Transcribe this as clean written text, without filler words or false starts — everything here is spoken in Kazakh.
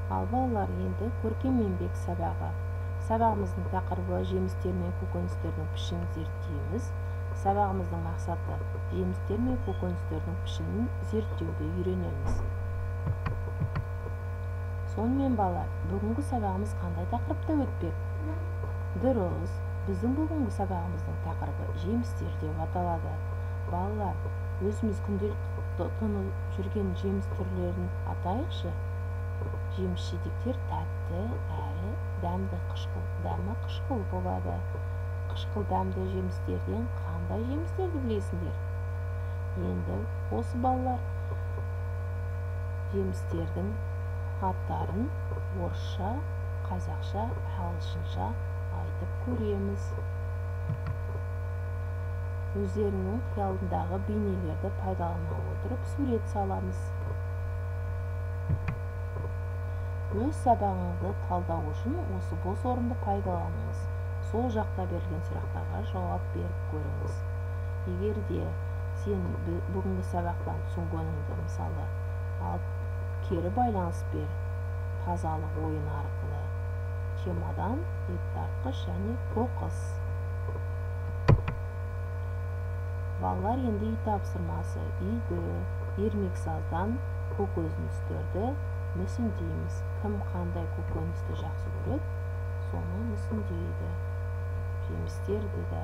Ал балалар, енді көркем еңбек сабағы. Сабағымыздың тақырыбы жемістер мен көкөністердің пішінін зерттейміз. Сабағымыздың мақсаты жемістер мен көкөністердің пішінін зерттеуді үйренеміз. Сонымен балалар, бүгінгі сабағымыз қандай тақырыпта өтпек? Дұрыс, біздің бүгінгі сабағымыздың тақырыбы жемістер деп аталады. Балалар, өзіміз күнделікті тұтынып жүрген жеміс түрлерін атайықшы. Жеміс-жидектер тәтті әрі дәмді қышқыл болады. Қышқыл дәмді жемістерден қандай жемістерді білесіңдер? Енді осы балалар жемістердің аттарын орысша, қазақша, ағылшынша айтып көреміз. Өздерінің қиялындағы бейнелерді пайдалана отырып сурет саламыз. Өз сабағыңызды талдау үшін осы бос орынды пайдаланыңыз. Сол жақта берілген сұрақтарға жауап беріп көріңіз. Егер де сен бүгінгі сабақтан түсінгеніңді мысалы алып кері байланыс бер. Тазалық ойын арқылы. Чемодан, еттартқыш және қоқыс. Балалар, енді үй тапсырмасы. Үйді ермексаздан көкөністерді мүсіндейміз. Кім қандай көкөністі жақсы көреді, соны мүсіндейді. Жемістерді де.